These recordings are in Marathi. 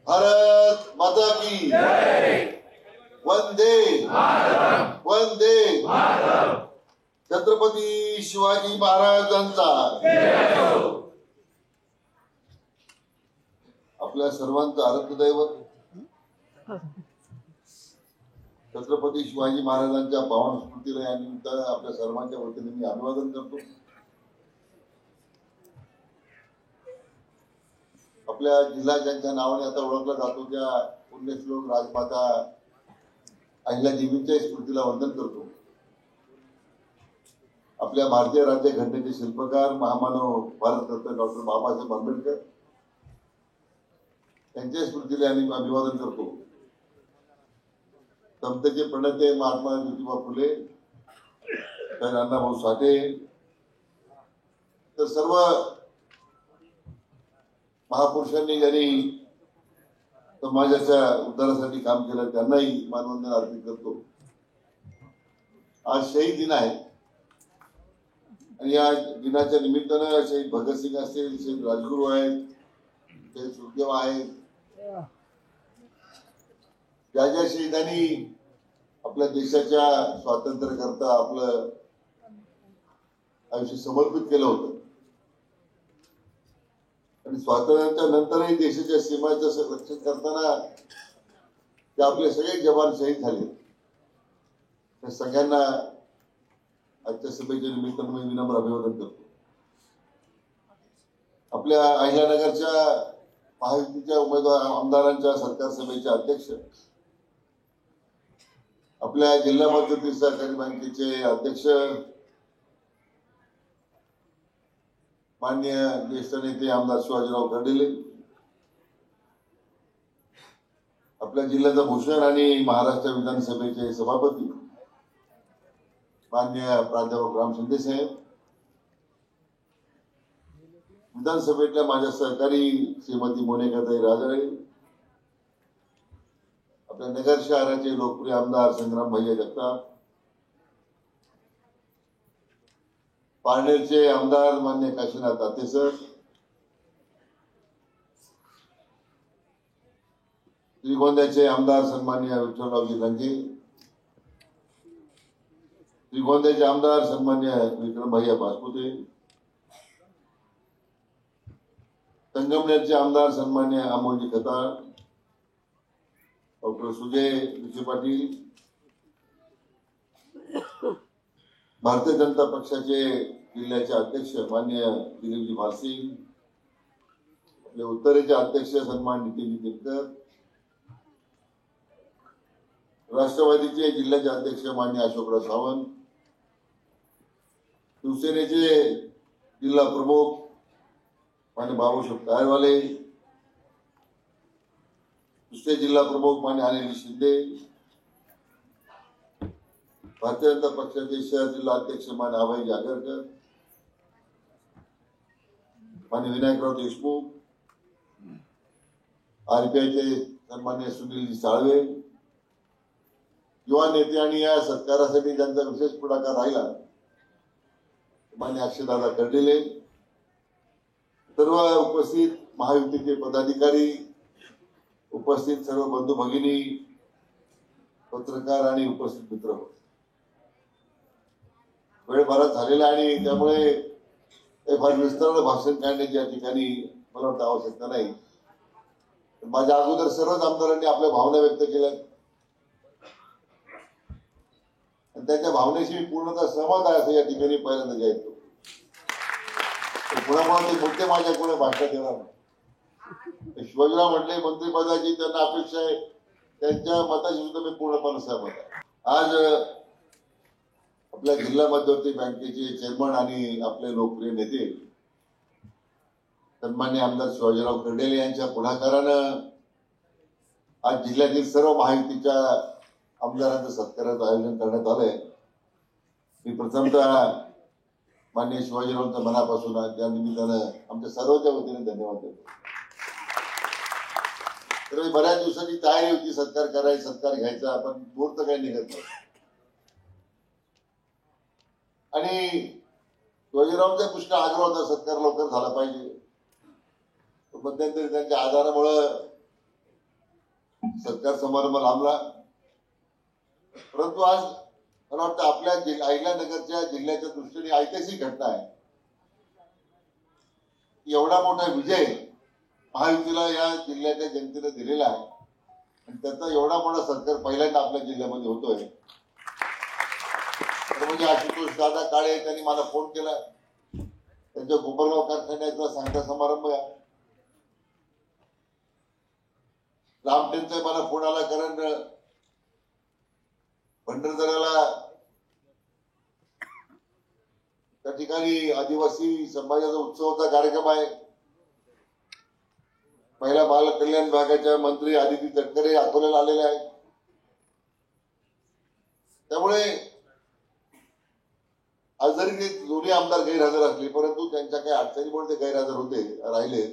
भारत माता की वंदे वंदे छत्रपती शिवाजी महाराजांचा आपल्या सर्वांचं आराध्य दैवत छत्रपती शिवाजी महाराजांच्या पावन स्मृतीला या निमित्त आपल्या सर्वांच्या वतीने मी अभिवादन करतो। आपल्या जिल्हा ज्यांच्या नावाने आता ओळखला जातो त्या पुण्यश्लोक राजमाता अहिल्यादेवींच्या स्मृतीला वंदन करतो। आपल्या भारतीय राज्यघटनेचे शिल्पकार महामानव भारतरत्न डॉक्टर बाबासाहेब आंबेडकर यांच्या स्मृतीला आम्ही अभिवादन करतो। समतेचे प्रणेते महात्मा ज्योतिबा फुले, अण्णाभाऊ साठे तर सर्व महापुरुषांनी ज्यांनी समाजाच्या उद्धारासाठी काम केलं त्यांनाही मानवंदना अर्पित करतो। आज शहीद दिन आहे आणि या दिनाच्या निमित्तानं शहीद भगतसिंग असतील, शहीद राजगुरू आहेत, शहीद सुखदेव आहेत, ज्या ज्या शहीदांनी आपल्या देशाच्या स्वातंत्र्य करता आपलं आयुष्य समर्पित केलं होतं आणि स्वातंत्र्याच्या नंतरही देशाच्या सीमाचं रक्षण करताना ते आपले सगळे जवान शहीद झाले। त्या सगळ्यांना आजच्या सभेच्या निमित्तानं मी विनम्र अभिवादन करतो। आपल्या अहिल्यानगरच्या महायुतीच्या उमेदवार आमदारांच्या सरकार सभेचे अध्यक्ष, आपल्या जिल्हा मध्यवर्ती सहकारी बँकेचे अध्यक्ष, माननीय ज्येष्ठ नेते आमदार शिवाजीराव कर्डिले, आपल्या जिल्ह्याचा भूषण आणि महाराष्ट्र विधानसभेचे सभापती माननीय प्राध्यापक राम शिंदे साहेब, विधानसभेतल्या माझ्या सहकारी श्रीमती मोनिकाताई राजाळे, आपल्या नगर शहराचे लोकप्रिय आमदार संग्राम भैया जगताप, पारनेरचे आमदार मान्य काशीनाथ आतेसर, श्रीगोंद्याचे आमदार सन्माननीय विठ्ठलरावजी लंके, श्रीगोंद्याचे आमदार सन्माननीय विक्रम भैया पासपुते, संगमनेरचे आमदार सन्माननीय अमोलजी खताळ, डॉक्टर सुजय विखे पाटील, भारतीय जनता पक्षाचे जिल्ह्याचे अध्यक्ष माननीय दिलीपजी भारसिंग, आपले उत्तरेचे अध्यक्ष सन्मान नितीनजी तिरकर, राष्ट्रवादीचे जिल्ह्याचे अध्यक्ष माननीय अशोकराव सावंत, शिवसेनेचे जिल्हा प्रमुख माननीय बाबूसाहेब तायरवाले, दुसरे जिल्हा प्रमुख माननीय अनिल शिंदे, भारतीय जनता पक्षाचे शहर जिल्हा अध्यक्ष माननीय अभय जागरकर, माननीय विनायकराव देशमुख, आरपीआयचे सन्माननीय सुनीलजी साळवे, युवा नेते आणि या सत्कारासाठी ज्यांचा विशेष पुढाकार राहिला माननीय अक्षयदादा कर्डिले, सर्व उपस्थित महायुतीचे पदाधिकारी, उपस्थित सर्व बंधू भगिनी, पत्रकार आणि उपस्थित मित्र, वेळ बराच झालेला आणि त्यामुळे फार विस्तारानं भाषण काढण्याची या ठिकाणी मला वाटतं आवश्यकता नाही। माझ्या अगोदर सर्वच आमदारांनी आपल्या भावना व्यक्त केल्या आणि त्यांच्या भावनेशी मी पूर्णतः सहमत आहे असं या ठिकाणी पहिल्यांदा जाहीर करतो। पुन्हा ते मुद्दे माझ्या पुढे भाषणात येणार नाही। शिवाजीराव म्हटले मंत्रिपदाची त्यांना अपेक्षा आहे, त्यांच्या मताशी सुद्धा मी पूर्णपणे सहमत आहे। आज आपल्या जिल्हा मध्यवर्ती बँकेचे चेअरमन आणि आपले लोकप्रिय नेते सन्माननीय आमदार शिवाजीराव कर्डिले यांच्या पुढाकारानं आज जिल्ह्यातील सर्व महायुतीच्या आमदारांचं सत्काराचं आयोजन करण्यात आलंय। मी प्रथमतः माननीय शिवाजीरावांच्या मनापासून त्या निमित्तानं आमच्या सर्वांच्या वतीने धन्यवाद देतो। तर बऱ्याच दिवसांची तयारी होती सत्कार करायचा, सत्कार घ्यायचा, पण मुहूर्त काही निघत नाही आणि शिवाजीरावांचा पुष्कळ आग्रह होता सत्कार लवकर झाला पाहिजे। मध्यंतरी त्यांच्या आजारामुळे सत्कार समारंभ लांबला, परंतु आज मला वाटतं आपल्या अहिल्यानगरच्या जिल्ह्याच्या दृष्टीने ऐतिहासिक घटना आहे. एवढा मोठा विजय महायुतीला या जिल्ह्याच्या जनतेने दिलेला आहे आणि त्याचा एवढा मोठा सत्कार पहिल्यांदा आपल्या जिल्ह्यामध्ये होतोय. म्हणजे आशुतोष दादा काळे त्यांनी मला फोन केला, त्यांच्या गोबरगाव कारखान्याचा सांगता समारंभ आहे. रामटेंचा मला फोन आला, कारण भंडारदऱ्याला त्या ठिकाणी आदिवासी समाजाचा उत्सवाचा कार्यक्रम आहे. महिला बाल कल्याण विभागाच्या मंत्री आदिती तटकरे अकोल्याला आलेले आहेत. त्यामुळे आज जरी ते दोन्ही आमदार गैरहजर असले, परंतु त्यांच्या काही अडचणीमुळे ते गैरहजर राहिले.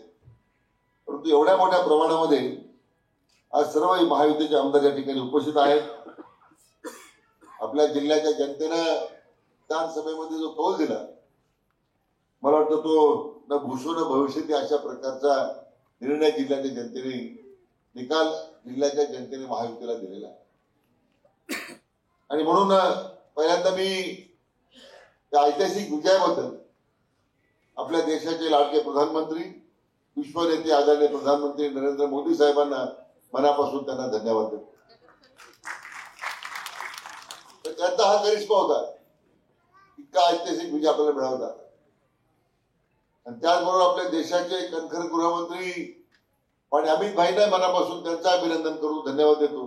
परंतु एवढ्या मोठ्या प्रमाणामध्ये आज सर्व महायुतीचे आमदार या ठिकाणी उपस्थित आहेत. आपल्या जिल्ह्याच्या जनतेनं विधानसभेमध्ये जो कौल दिला, मला वाटतं तो न भूषो न भविष्यती अशा प्रकारचा निर्णय जिल्ह्याच्या जनतेने, निकाल जिल्ह्याच्या जनतेने महायुतीला दिलेला आहे. आणि म्हणून पहिल्यांदा मी त्या ऐतिहासिक विजयाबद्दल आपल्या देशाचे लाडके प्रधानमंत्री, विश्वनेते आदरणीय प्रधानमंत्री नरेंद्र मोदी साहेबांना मनापासून त्यांना धन्यवाद देतो. त्यांचा हा करिश्मा होता, इतका ऐतिहासिक विजय आपल्याला मिळवला. आणि त्याचबरोबर आपल्या देशाचे कणखर गृहमंत्री आणि अमित भाईंना मनापासून त्यांचं अभिनंदन करून धन्यवाद देतो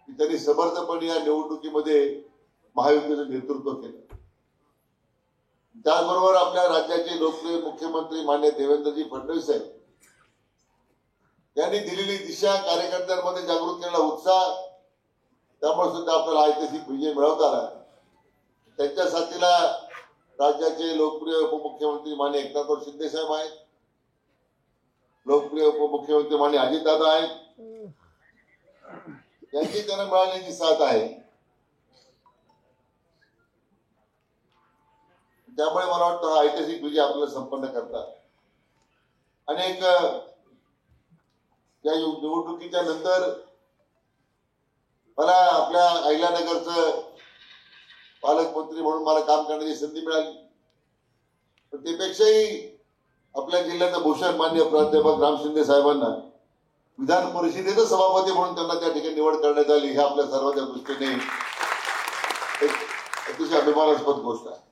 की त्यांनी समर्थपणे या निवडणुकीमध्ये महायुतीचं नेतृत्व केलं. त्याचबरोबर आपल्या राज्याचे लोकप्रिय मुख्यमंत्री माननीय देवेंद्रजी फडणवीस साहेब यांनी दिलेली दिशा, कार्यकर्त्यांमध्ये जागृत केलेला उत्साह, त्यामुळे सुद्धा आपल्याला ऐतिहासिक विजय मिळवता आला. त्यांच्या साथीला राज्याचे लोकप्रिय उपमुख्यमंत्री माननीय एकनाथ शिंदे साहेब आहेत, लोकप्रिय उपमुख्यमंत्री माननीय अजितदादा आहेत. यांची त्यांना मिळालेली साथ आहे. त्यामुळे मला वाटतं हा ऐतिहासिक विजय आपल्याला संपन्न करतात. अनेक या निवडणुकीच्या नंतर मला आपल्या अहिल्यानगरचं पालकमंत्री म्हणून मला काम करण्याची संधी मिळाली. पण त्यापेक्षाही आपल्या जिल्ह्याचं भूषण माननीय प्राध्यापक राम शिंदे साहेबांना विधान परिषदेचं सभापती म्हणून त्यांना त्या ठिकाणी निवड करण्यात आली. हे आपल्या सर्वांच्या दृष्टीने एक अतिशय अभिमानास्पद गोष्ट आहे.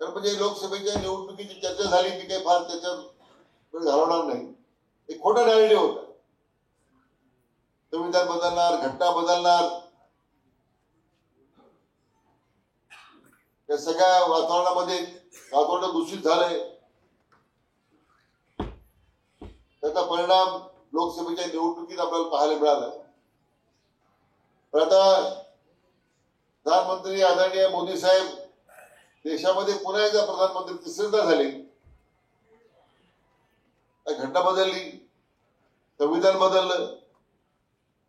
तर म्हणजे लोकसभेच्या निवडणुकीची चर्चा झाली की काही फार त्याच्यात घालवणार नाही. एक खोटा नॅरेटिव्ह होता, संविधान बदलणार, घटना बदलणार, या सगळ्या वातावरणामध्ये वातावरण दूषित झालंय. त्याचा परिणाम लोकसभेच्या निवडणुकीत आपल्याला पाहायला मिळाला. पण आता प्रधानमंत्री आदरणीय मोदी साहेब देशामध्ये पुन्हा एकदा प्रधानमंत्री तिसऱ्यांदा झाले. घटना बदलली, संविधान बदललं,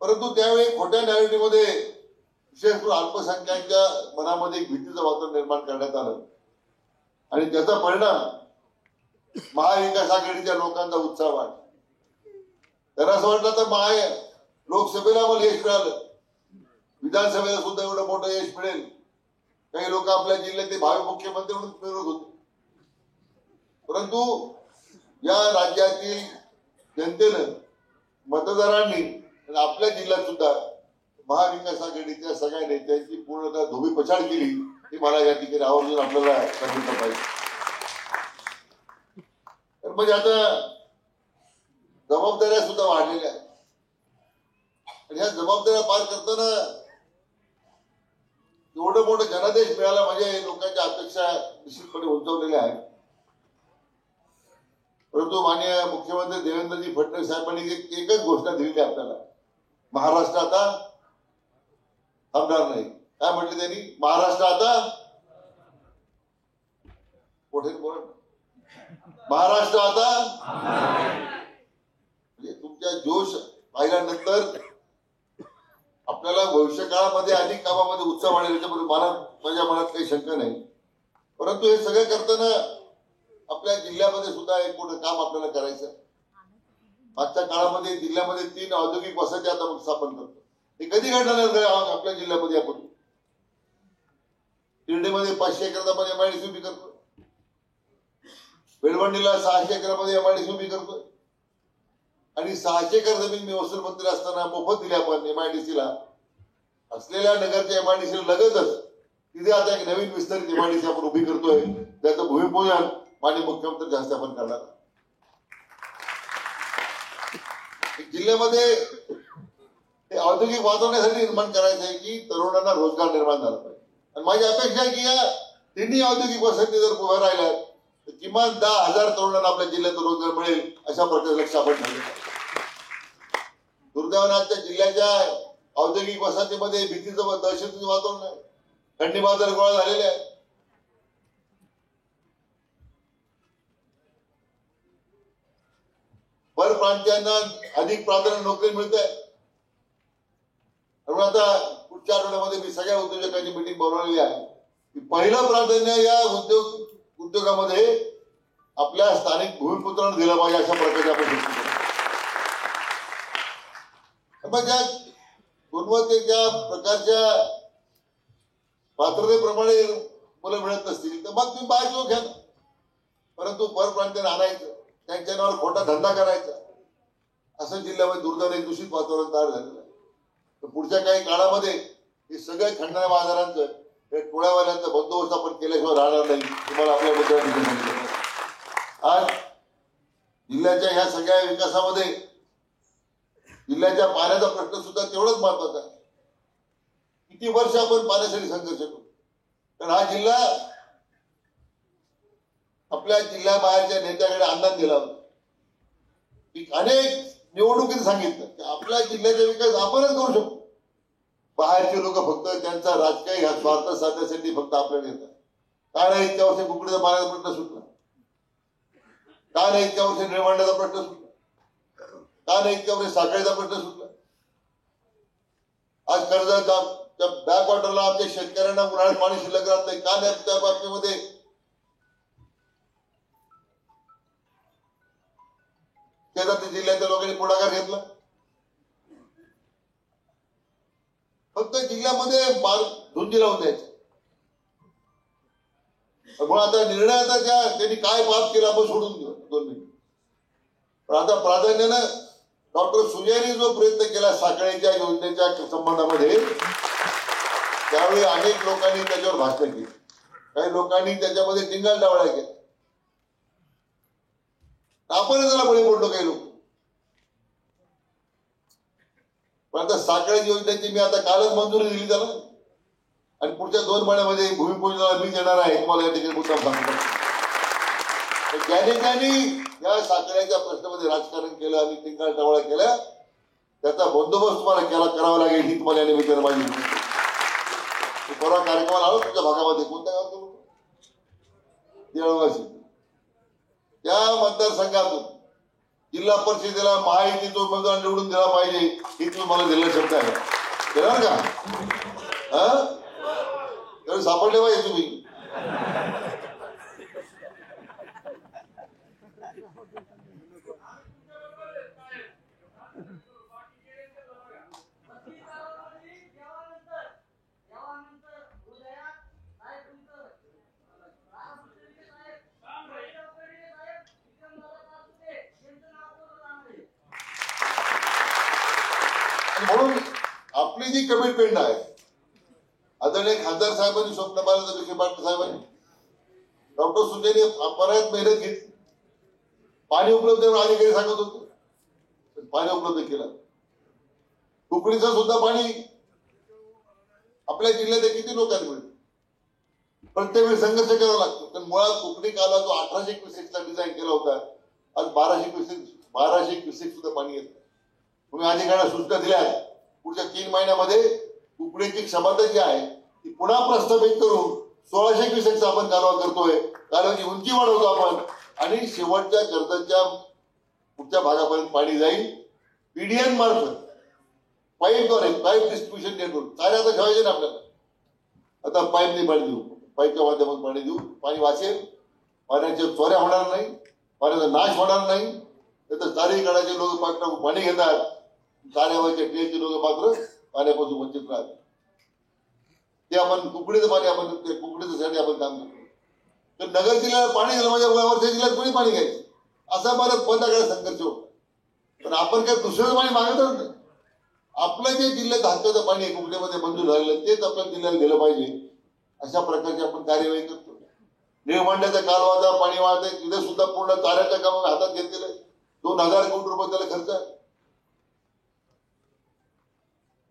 परंतु त्यावेळी खोट्या नॅरेटिव्ह मध्ये विशेष करून अल्पसंख्याकांच्या मनामध्ये एक भीतीचं वातावरण निर्माण करण्यात आलं आणि त्याचा परिणाम महाविकास आघाडीच्या लोकांचा उत्साह वाढला. त्यांना असं वाटलं तर लोकसभेला मला यश मिळालं, विधानसभेला सुद्धा एवढं मोठं यश मिळेल. काही लोक आपल्या जिल्ह्याचे भावी मुख्यमंत्री म्हणून फिरत होते. परंतु या राज्यातील जनतेनं, मतदारांनी आपल्या जिल्ह्यात सुद्धा महाविकास आघाडीच्या सगळ्या नेत्यांची पूर्णतः धोबी पछाड केली. ही मला या ठिकाणी आवर्जून आपल्याला सांगितलं पाहिजे. तर म्हणजे आता जबाबदाऱ्या सुद्धा वाढलेल्या आहेत आणि ह्या जबाबदाऱ्या पार करताना एवढं मोठं जनादेश मिळाला म्हणजे लोकांच्या अपेक्षा निश्चितपणे उंचावलेल्या आहेत. परंतु माननीय मुख्यमंत्री देवेंद्रजी फडणवीस साहेबांनी एकच घोषणा दिलेली आपल्याला, महाराष्ट्र आता थांबणार नाही. काय म्हटले त्यांनी? महाराष्ट्र आता मोठे बोल, महाराष्ट्र आता. म्हणजे तुमच्या जोश पाहिल्यानंतर आपल्याला भविष्य काळामध्ये अनेक कामामध्ये उत्साह वाढेल याच्याबरोबर माझ्या मनात काही शंका नाही. परंतु हे सगळं करताना आपल्या जिल्ह्यामध्ये सुद्धा एक मोठं काम आपल्याला करायचं. मागच्या काळामध्ये जिल्ह्यामध्ये 3 औद्योगिक वसाहती आता स्थापन करतो. हे कधी घडणार आपल्या जिल्ह्यामध्ये? आपण शिर्डीमध्ये 500 एकरामध्ये एमआयडीसी उभी करतो, बेळवंडीला 600 एकरामध्ये एमआयडीसी उभी करतो आणि 600 एकर जमीन मी वसूल मंत्री असताना मोफत दिली आपण एमआयडीसीला. असलेल्या नगरच्या एमआयडीसीला लगतच तिथे आता एक नवीन विस्तारित एमआयडीसी आपण उभी करतोय. त्याचं भूमिपूजन माननीय मुख्यमंत्री हस्ते आपण करणार. जिल्ह्यामध्ये औद्योगिक वातावरणासाठी निर्माण करायचं आहे की तरुणांना रोजगार निर्माण झाला पाहिजे. आणि माझी अपेक्षा आहे की या तिन्ही औद्योगिक वसाहती जर उभ्या राहिल्या तर किमान 10,000 तरुणांना आपल्या जिल्ह्यात रोजगार मिळेल अशा प्रकारचे लक्ष आपण ठेवले. दुर्दैवाने आजच्या जिल्ह्याच्या औद्योगिक वसाहतीमध्ये भीतीचं व दहशतीचं वातावरण आहे. खंडी बाजार गोळा झालेले आहे. परप्रांतीयांना अधिक प्राधान्य नोकरी मिळत आहे. म्हणून आता पुढच्या आठवड्यामध्ये मी सगळ्या उद्योजकांची मीटिंग बोलवलेली आहे की पहिलं प्राधान्य या उद्योगामध्ये आपल्या स्थानिक भूमिपुत्रांना दिलं पाहिजे अशा प्रकारचे आपण मग ज्या गुणवत्तेच्या प्रकारच्या पात्रतेप्रमाणे मुलं मिळत नसतील तर मग तुम्ही बाहेर घ्या ना. परंतु परप्रांतीयांना आणायचं, त्यांच्या नावावर खोटा धंदा करायचा, असं जिल्ह्यामध्ये दुर्दैवाने एक दूषित वातावरण तयार झालेलं आहे. तर पुढच्या काही काळामध्ये हे सगळ्या खंडण्या बाजारांचं हे टोळ्यावाल्यांचा बंदोबस्त आपण केल्याशिवाय राहणार नाही. तुम्हाला आपल्या मुद्द्यावर सांगितलं. आज जिल्ह्याच्या ह्या सगळ्या विकासामध्ये जिल्ह्याच्या पाण्याचा प्रश्न सुद्धा तेवढाच महत्वाचा आहे. किती वर्ष आपण पाण्यासाठी संघर्ष करू. कारण हा जिल्हा आपल्या जिल्ह्याबाहेरच्या नेत्याकडे अंदाज दिला होता. अनेक निवडणुकीत सांगितलं की आपल्या जिल्ह्याचा विकास आपणच करू शकतो. बाहेरचे लोक फक्त त्यांचा राजकीय ह्या स्वार्थ साधण्यासाठी फक्त आपल्याला येतात. का नाही इतक्या वर्षी कुकडीचा पाण्याचा प्रश्न सुटला? का नाही इतक्या वर्षी निर्माण्याचा प्रश्न सुटला? का नाही इतक्या वर्षी साखळीचा प्रश्न सुटला? आज कर्जत बॅकवॉटरला आमच्या शेतकऱ्यांना उन्हाळ्यात पाणी शिल्लक राहत नाही. का नाही त्या बाबतीमध्ये शेजारच्या जिल्ह्याच्या लोकांनी पुढाकार घेतला? फक्त जिल्ह्यामध्ये धुंदी लावून द्यायचं. म्हणून आता निर्णयाचा त्यांनी काय पाप केला आपण सोडून घेऊ 2 मिनिट. पण आता प्राधान्यानं डॉक्टर सुजयनी जो प्रयत्न केला साखळीच्या योजनेच्या संबंधामध्ये त्यावेळी अनेक लोकांनी त्याच्यावर भाषण केली. काही लोकांनी त्याच्यामध्ये टिंगलटावळ्या केल्या. आपण त्याला बळी पडलो काही लोक. पण आता साखळी योजनेची मी आता कालच मंजुरी दिली त्याला आणि पुढच्या 2 महिन्यामध्ये भूमिपूजनाला मी देणार आहे. तुम्हाला या ठिकाणी मुद्दाम सांगतो. ज्यांनी या साखळ्याच्या प्रश्नामध्ये राजकारण केलं आणि टिंगलटावळ्या केल्या त्याचा बंदोबस्त तुम्हाला करावा लागेल ही तुम्हाला या निमित्तानं माहिती. परवा कार्यक्रमाला आलो तुमच्या भागामध्ये. कोणत्या गावात? देवळगाव. त्या मतदारसंघातून जिल्हा परिषदेला महायुतीचा उमेदवार निवडून दिला पाहिजे ही तुम्हाला दिलेला शब्द आहे. देणार का? त्यावेळी सापडले पाहिजे तुम्ही. म्हणून आपली जी कमिटमेंट आहे आदरणीय खासदार साहेबांनी, स्वप्नबाला विखे पाटील साहेबांनी, डॉक्टर सुजयने बऱ्याच मेहनत घेतली. पाणी उपलब्ध अधिकारी सांगत होते पाणी उपलब्ध केलं. कुकडीचं सुद्धा पाणी आपल्या जिल्ह्यात किती लोकांना मिळतं. प्रत्येक वेळी संघर्ष करावा लागतो. कारण मुळात कुकडी कालवा जो 1800 क्युसेकचा डिझाईन केला होता आज 1200 क्युसेक सुद्धा पाणी येतं. तुम्ही अधिकाऱ्यांना सूचना दिल्या पुढच्या 3 महिन्यामध्ये कुकडीची क्षमता जी आहे ती पुन्हा प्रस्थापित करून 1600 क्युसेकचा आपण कालवा करतोय. कालव्याची उंची वाढवतो आपण आणि शेवटच्या कर्जतच्या पुढच्या भागापर्यंत पाणी जाईल. पीडीएन मार्फत पाईपद्वारे पाईप डिस्ट्रीब्युशन नेटवर्क कार्य आता ठेवायचे ना आपल्याला. आता पाईपने पाणी देऊ, पाईपच्या माध्यमातून पाणी देऊ. पाणी वाचेल, पाण्याच्या चोऱ्या होणार नाही, पाण्याचा नाश होणार नाही. तर चारही कडाचे लोक मात्र पाणी घेतात, चाऱ्यावरच्या टेचे लोक मात्र पाण्यापासून वंचित राहतात. ते आपण कुकडीचं पाणी आपण कुकडीसाठी आपण काम करतो. तर नगर जिल्ह्याला पाणी गेलं म्हणजे वर्षा जिल्ह्यात कोणी पाणी घ्यायचं असा मला बंदाकडे संघर्ष होता. पण आपण काय दुसरं पाणी मागतच नाही. आपलं जे जिल्ह्यात हक्काचं पाणी आहे कुकड्यामध्ये मंजूर झालेलं तेच आपल्या जिल्ह्याला दिलं पाहिजे अशा प्रकारची आपण कार्यवाही करतो. निळमांड्याचा कालवाचा पाणी वाहत आहे तिथे सुद्धा पूर्ण चाऱ्याच्या कामाला हातात घेतलेलं आहे. 2000 कोटी रुपये त्याला खर्च आहे.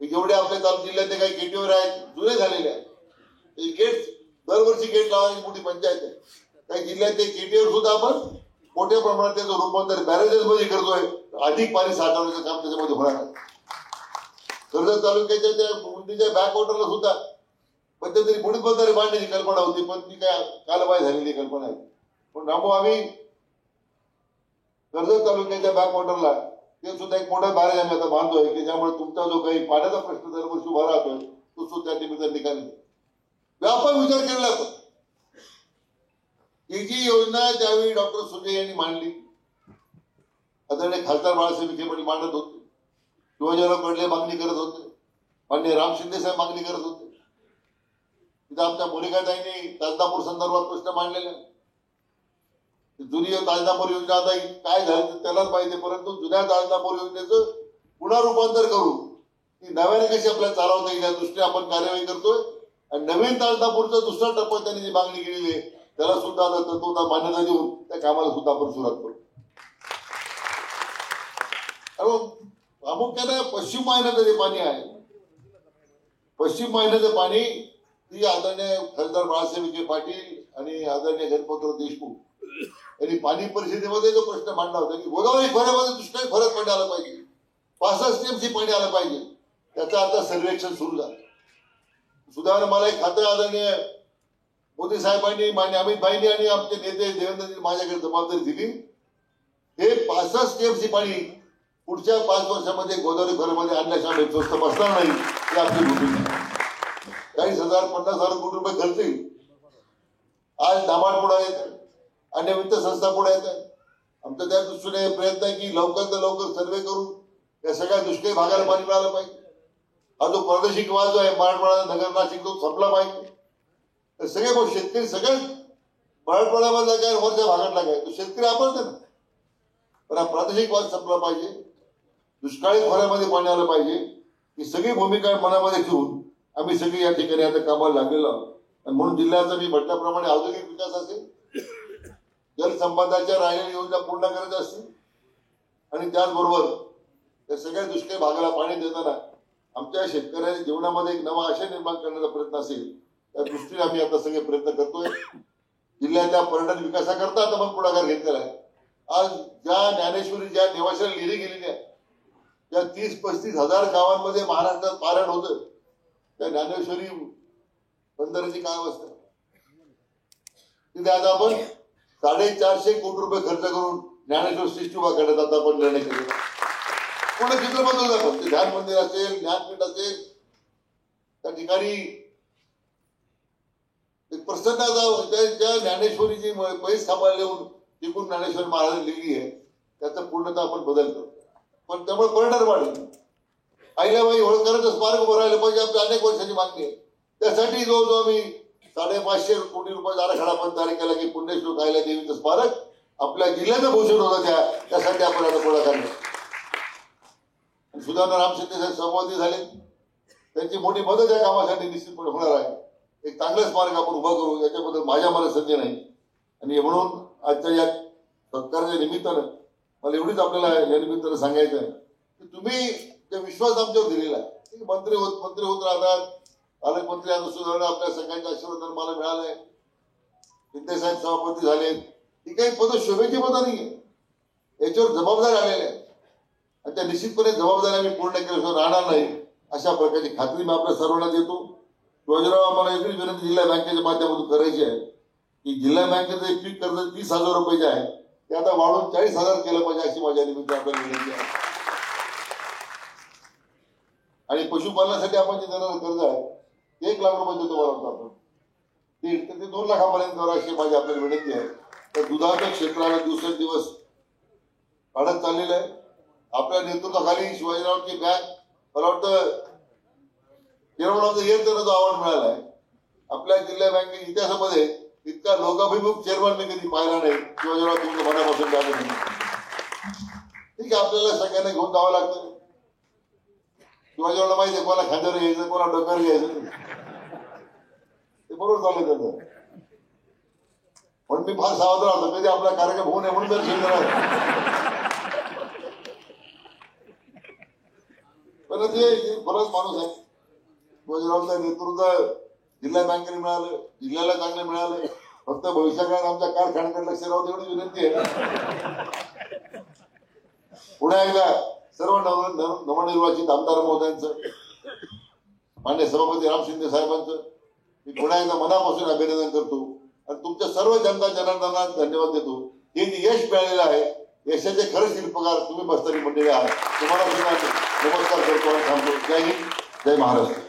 जेवढे आपल्या तालुका जिल्ह्यातले काही गेटवर आहेत जुने झालेले आहेत गेट दरवर्षी गेट लावायची मोठी पंचायत आहे. काही जिल्ह्यातले गेटीवर सुद्धा आपण मोठ्या प्रमाणात त्याचं रूपांतर बॅरेजेस मध्ये करतोय. अधिक पाणी साठवण्याचं काम त्याच्यामध्ये होणार आहे. कर्जत तालुक्याच्या त्या मुंदीच्या बॅक वॉटरला सुद्धा मध्यंतरी बुडीत बंधारे बांधण्याची कल्पना होती पण ती काय कालबाह्य झालेली कल्पना आहे. पण रामभाऊ आम्ही कर्जत तालुक्याच्या बॅक वॉटरला ते सुद्धा एक मोठा बॅरेज आम्ही आता बांधतोय की ज्यामुळे तुमचा जो काही पाण्याचा प्रश्न दरवर्षी उभा राहतोय तो सुद्धा त्या निमित्ताने निकाली व्यापक विचार केला जातो. ही जी योजना त्यावेळी डॉक्टर सुजय यांनी मांडली आदरणीय खासदार बाळासाहेब विखे पाटील मांडत होते. शिवाजीराव कडले मागणी करत होते. माननीय राम शिंदे साहेब मागणी करत होते. तिथं आमच्या मोनिकाताईंनी ताजदापूर संदर्भात प्रश्न मांडलेले. जुनी ताजदापूर योजना आता काय झालं त्यालाच माहिती आहे. परंतु जुन्या ताजदापूर योजनेचं पुन्हा रूपांतर करू ती नव्याने कशी आपल्याला चालवता येईल या दृष्टीने आपण कार्यवाही करतोय. आणि नवीन ताजदापूरचा दुसरा टप्पा त्यांनी जी मागणी केलेली आहे त्याला सुद्धा आता तत्वता मान्यता देऊन त्या कामाला सुद्धा आपण सुरुवात करू. प्रामुख्याने पश्चिम वाहिन्याचं जे पाणी आहे पश्चिम वाहिन्याचं पाणी ती आदरणीय खासदार बाळासाहेब विखे पाटील आणि आदरणीय गणपतराव देशमुख यांनी पाणी परिषदेमध्ये जो प्रश्न मांडला होता की गोदावरी खोऱ्यामध्ये दुष्काळी फरक पाणी आलं पाहिजे 65 TMC पाणी आलं पाहिजे त्याचं आता सर्वेक्षण सुरू झालं. सुधारणा मला एक खातं आदरणीय मोदी साहेबांनी मान्य अमित भाईंनी आणि आमचे नेते देवेंद्रजी माझ्याकडे जबाबदारी दिली. हे 65 TMC पाणी पुढच्या 5 वर्षामध्ये गोदावरी खोऱ्यामध्ये आणल्याशिवाय स्वस्त बसणार नाही ही आमची भूमिका. 40,000 50,000 कोटी रुपये खर्च येईल. आज नाबार्ड पुढे येत अन्य वित्त संस्था पुढे येत आहे. आमचा त्या दृष्टीने प्रयत्न आहे की लवकर सर्वे करून या सगळ्या दुष्काळी भागाला पाणी मिळालं पाहिजे. हा जो प्रादेशिक वाद जो आहे मराठवाडा नगर नाशिक तो संपला पाहिजे. तर सगळे शेतकरी सगळे मराठवाड्यामधला काय वरच्या भागातला काय तो शेतकरी आपण ना पण हा प्रादेशिक वाद संपला पाहिजे. दुष्काळी खोऱ्यामध्ये पाणी आलं पाहिजे ही सगळी भूमिका मनामध्ये ठेवून आम्ही सगळी या ठिकाणी आता कामाला लागलेलो आहोत. आणि म्हणून जिल्ह्याचा मी म्हटल्याप्रमाणे औद्योगिक विकास असेल जलसंपदाच्या राहिलेल्या योजना पूर्ण करायच्या असतील आणि त्याचबरोबर त्या सगळ्या दुष्काळी भागाला पाणी देताना आमच्या शेतकऱ्यांच्या जीवनामध्ये एक नवा आशय निर्माण करण्याचा प्रयत्न असेल त्या दृष्टीने आम्ही आता सगळे प्रयत्न करतोय. जिल्ह्याच्या पर्यटन विकासाकरता आता आपण पुढाकार घेतलेला आहे. आज ज्या ज्ञानेश्वरी ज्या निवासाला लिहिली गेलेली आहे त्या 30-35 हजार गावांमध्ये महाराष्ट्रात पारायण होतं त्या ज्ञानेश्वरी बंदराची काय अवस्था तिथे आता आपण 450 कोटी रुपये खर्च करून ज्ञानेश्वर सृष्टी उभा करण्यात आता आपण निर्णय केलेला. पूर्ण चित्र बदललं आपण ते ध्यान मंदिर असेल ज्ञानपीठ असेल त्या ठिकाणी एक प्रसन्न ज्या ज्ञानेश्वरीची पैस सांभाळ लिहून टिकून ज्ञानेश्वर महाराज लिहिली आहे त्याचा पूर्णतः आपण बदल करतो. पण त्यामुळे पर्यटन वाढेल. अहिल्याबाई होळकरांचं स्मारक उभं राहिलं पाहिजे आपली अनेक वर्षाची मागणी आहे. त्यासाठी जवळजवळ आम्ही 550 कोटी रुपयाचा आराखडा पण तयार केला की पुण्यश्लोक अहिल्या देवीचं स्मारक आपल्या जिल्ह्याचं भूषण होतं त्यासाठी आपण आता पुढाकार घेतला. सुधारणा राम शिंदे साहेब सहभागी झाले त्यांची मोठी मदत या कामासाठी निश्चितपणे होणार आहे. एक चांगलं स्मारक आपण उभा करू याच्याबद्दल माझ्या मनात संधी नाही. आणि म्हणून आजच्या या सत्काराच्या निमित्तानं मला एवढीच आपल्याला या निमित्तानं सांगायचं आहे की तुम्ही जे विश्वास आमच्यावर दिलेला आहे मंत्री होत राहतात पालकमंत्री आता सुधारणा आपल्या सगळ्यांच्या आशीर्वादाने मला मिळालंय. शिंदे साहेब सभापती झाले ही काही पद शोभेची पदं नाहीये याच्यावर जबाबदारी आलेल्या आहे आणि त्या निश्चितपणे जबाबदारी आम्ही पूर्ण केल्याशिवाय राहणार नाही अशा प्रकारची खात्री मी आपल्या सर्वांना देतो. शिवाजीराव आम्हाला एवढी विनंती जिल्हा बँकेच्या माध्यमातून करायची आहे की जिल्हा बँकेचं एक पीक कर्ज 30,000 रुपये जे आहे ते आता वाढून 40,000 केलं पाहिजे अशी माझ्या निमित्त आपल्याला विनंती आहे. आणि पशुपालनासाठी आपण जे देणारं कर्ज आहे 1 लाख रुपये देतो मला आपण ते 2 लाखापर्यंत अशी माझी आपल्याला विनंती आहे. तर दुधाच्या क्षेत्राला दिवसेंदिवस काढत चाललेलं आहे. आपल्या नेतृत्वाखाली शिवाजीरावांची बँक मला वाटतं केरळचा येईल त्यांना जो अवॉर्ड मिळाला आहे. आपल्या जिल्हा बँकेच्या इतिहासामध्ये इतका लोकाभिमुख चेअरमन मी कधी पाहिला नाही. शिवाजीराव तुमच्या मनापासून बँक ठीक आहे. आपल्याला सगळ्यांना घेऊन जावं लागतं. शिवाजीरावला माहिती आहे कोणाला खांद्यावर घ्यायचं कोणाला डोक्यावर घ्यायचं ते बरोबर चाललं त्याचं. पण मी फार सावध राहतो कधी आपला कार्यक्रम होऊ नये म्हणून पण ते बरंच माणूस आहे. शिवाजीरावचं नेतृत्व जिल्हा बँकेने मिळालं, जिल्ह्याला चांगलं मिळालं. फक्त भविष्याकाळात आमच्या कारखान्याकडे लक्ष राहू एवढी विनंती आहे. पुन्हा एकदा सर्व नवनिर्वाचित आमदार महोदयांचं, मान्य सभापती राम शिंदे साहेबांचं मी पुन्हा एकदा मनापासून अभिनंदन करतो आणि तुमच्या सर्व जनता जनार्दनांना धन्यवाद देतो. हे जे यश मिळालेलं आहे यशाचे खरं शिल्पकार तुम्ही बसणारी मंडळी आहात. तुम्हाला सुद्धा नमस्कार करतो आणि सांगतो. जय हिंद, जय महाराष्ट्र.